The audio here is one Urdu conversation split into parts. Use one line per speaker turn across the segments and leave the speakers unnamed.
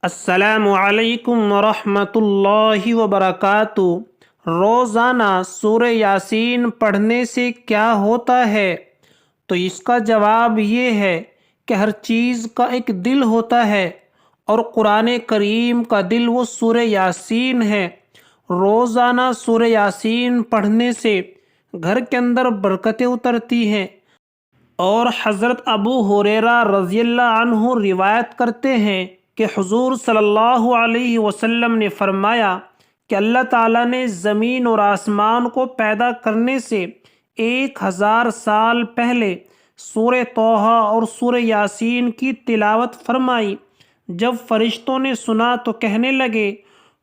السلام علیکم ورحمۃ اللہ وبرکاتہ۔ روزانہ سورہ یاسین پڑھنے سے کیا ہوتا ہے؟ تو اس کا جواب یہ ہے کہ ہر چیز کا ایک دل ہوتا ہے، اور قرآن کریم کا دل وہ سورہ یاسین ہے۔ روزانہ سورہ یاسین پڑھنے سے گھر کے اندر برکتیں اترتی ہیں، اور حضرت ابو ہریرہ رضی اللہ عنہ روایت کرتے ہیں کہ حضور صلی اللہ علیہ وسلم نے فرمایا کہ اللہ تعالیٰ نے زمین اور آسمان کو پیدا کرنے سے 1000 سال پہلے سورہ طٰہٰ اور سورہ یاسین کی تلاوت فرمائی۔ جب فرشتوں نے سنا تو کہنے لگے،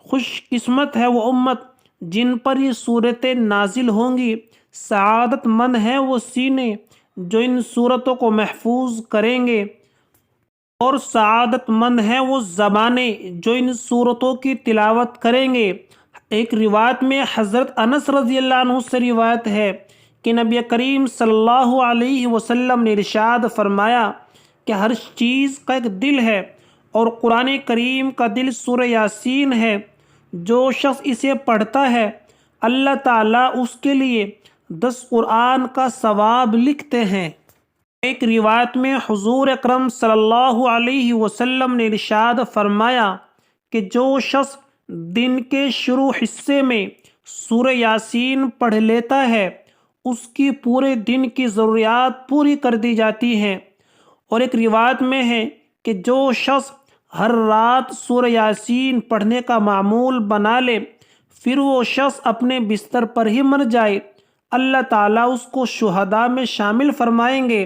خوش قسمت ہے وہ امت جن پر یہ صورتیں نازل ہوں گی، سعادت مند ہیں وہ سینے جو ان صورتوں کو محفوظ کریں گے، اور سعادت مند ہیں وہ زبانیں جو ان صورتوں کی تلاوت کریں گے۔ ایک روایت میں حضرت انس رضی اللہ عنہ سے روایت ہے کہ نبی کریم صلی اللہ علیہ وسلم نے ارشاد فرمایا کہ ہر چیز کا ایک دل ہے، اور قرآن کریم کا دل سورہ یاسین ہے۔ جو شخص اسے پڑھتا ہے اللہ تعالیٰ اس کے لیے 10 قرآن کا ثواب لکھتے ہیں۔ ایک روایت میں حضور اکرم صلی اللہ علیہ وسلم نے ارشاد فرمایا کہ جو شخص دن کے شروع حصے میں سورہ یاسین پڑھ لیتا ہے اس کی پورے دن کی ضروریات پوری کر دی جاتی ہیں۔ اور ایک روایت میں ہے کہ جو شخص ہر رات سورہ یاسین پڑھنے کا معمول بنا لے، پھر وہ شخص اپنے بستر پر ہی مر جائے، اللہ تعالیٰ اس کو شہداء میں شامل فرمائیں گے۔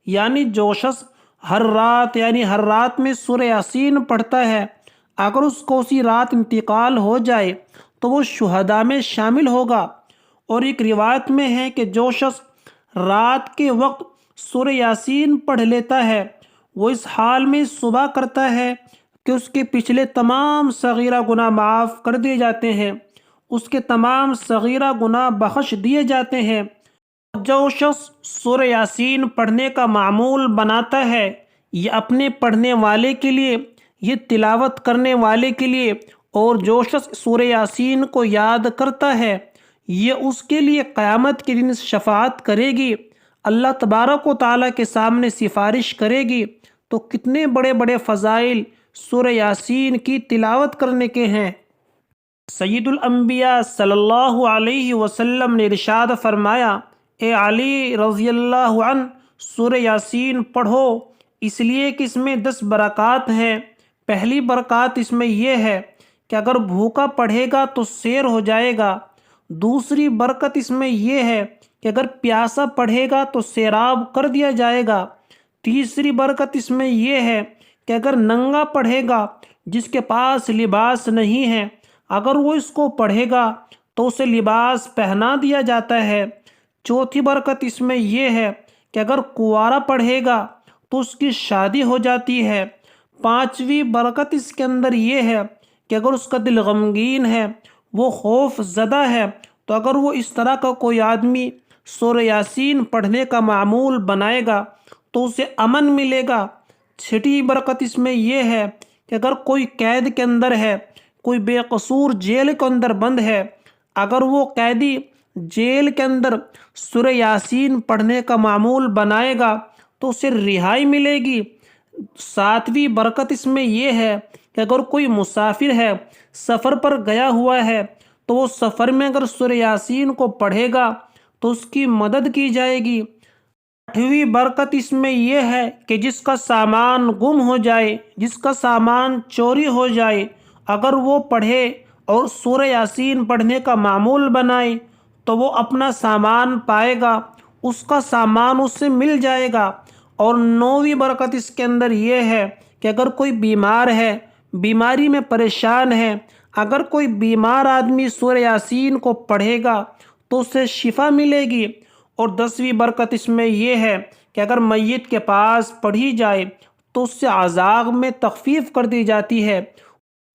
یعنی جو شخص ہر رات میں سورہ یاسین پڑھتا ہے، اگر اس کو اسی رات انتقال ہو جائے تو وہ شہداء میں شامل ہوگا۔ اور ایک روایت میں ہے کہ جو شخص رات کے وقت سورہ یاسین پڑھ لیتا ہے وہ اس حال میں صبح کرتا ہے کہ اس کے پچھلے تمام صغیرہ گناہ معاف کر دیے جاتے ہیں، اس کے تمام صغیرہ گناہ بخش دیے جاتے ہیں۔ جو شخص سورہ یاسین پڑھنے کا معمول بناتا ہے، یہ اپنے پڑھنے والے کے لیے، یہ تلاوت کرنے والے کے لیے، اور جو شخص سورہ یاسین کو یاد کرتا ہے یہ اس کے لیے قیامت کے دن شفاعت کرے گی، اللہ تبارک و تعالیٰ کے سامنے سفارش کرے گی۔ تو کتنے بڑے بڑے فضائل سورہ یاسین کی تلاوت کرنے کے ہیں۔ سید الانبیاء صلی اللہ علیہ وسلم نے ارشاد فرمایا، اے علی رضی اللہ عنہ، سورہ یاسین پڑھو، اس لیے کہ اس میں 10 برکات ہیں۔ پہلی برکات اس میں یہ ہے کہ اگر بھوکا پڑھے گا تو سیر ہو جائے گا۔ دوسری برکت اس میں یہ ہے کہ اگر پیاسا پڑھے گا تو سیراب کر دیا جائے گا۔ تیسری برکت اس میں یہ ہے کہ اگر ننگا پڑھے گا، جس کے پاس لباس نہیں ہے، اگر وہ اس کو پڑھے گا تو اسے لباس پہنا دیا جاتا ہے۔ چوتھی برکت اس میں یہ ہے کہ اگر کنوارا پڑھے گا تو اس کی شادی ہو جاتی ہے۔ پانچویں برکت اس کے اندر یہ ہے کہ اگر اس کا دل غمگین ہے، وہ خوف زدہ ہے، تو اگر وہ اس طرح کا کوئی آدمی سورہ یاسین پڑھنے کا معمول بنائے گا تو اسے امن ملے گا۔ چھٹی برکت اس میں یہ ہے کہ اگر کوئی قید کے اندر ہے، کوئی بے قصور جیل کے اندر بند ہے، اگر وہ قیدی جیل کے اندر سورہ یاسین پڑھنے کا معمول بنائے گا تو اسے رہائی ملے گی۔ ساتویں برکت اس میں یہ ہے کہ اگر کوئی مسافر ہے، سفر پر گیا ہوا ہے، تو وہ سفر میں اگر سورہ یاسین کو پڑھے گا تو اس کی مدد کی جائے گی۔ آٹھویں برکت اس میں یہ ہے کہ جس کا سامان گم ہو جائے، جس کا سامان چوری ہو جائے، اگر وہ پڑھے اور سورہ یاسین پڑھنے کا معمول بنائے تو وہ اپنا سامان پائے گا، اس کا سامان اس سے مل جائے گا۔ اور نویں برکت اس کے اندر یہ ہے کہ اگر کوئی بیمار ہے، بیماری میں پریشان ہے، اگر کوئی بیمار آدمی سورہ یاسین کو پڑھے گا تو اسے شفا ملے گی۔ اور 10ویں برکت اس میں یہ ہے کہ اگر میت کے پاس پڑھی جائے تو اس سے عذاب میں تخفیف کر دی جاتی ہے،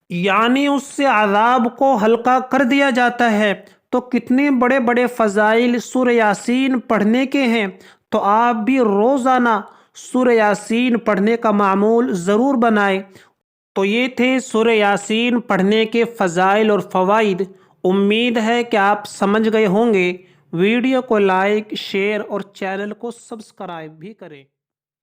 یعنی اس سے عذاب کو ہلکا کر دیا جاتا ہے۔ تو کتنے بڑے بڑے فضائل سورہ یاسین پڑھنے کے ہیں۔ تو آپ بھی روزانہ سورہ یاسین پڑھنے کا معمول ضرور بنائیں۔ تو یہ تھے سورہ یاسین پڑھنے کے فضائل اور فوائد۔ امید ہے کہ آپ سمجھ گئے ہوں گے۔ ویڈیو کو لائک، شیئر اور چینل کو سبسکرائب بھی کریں۔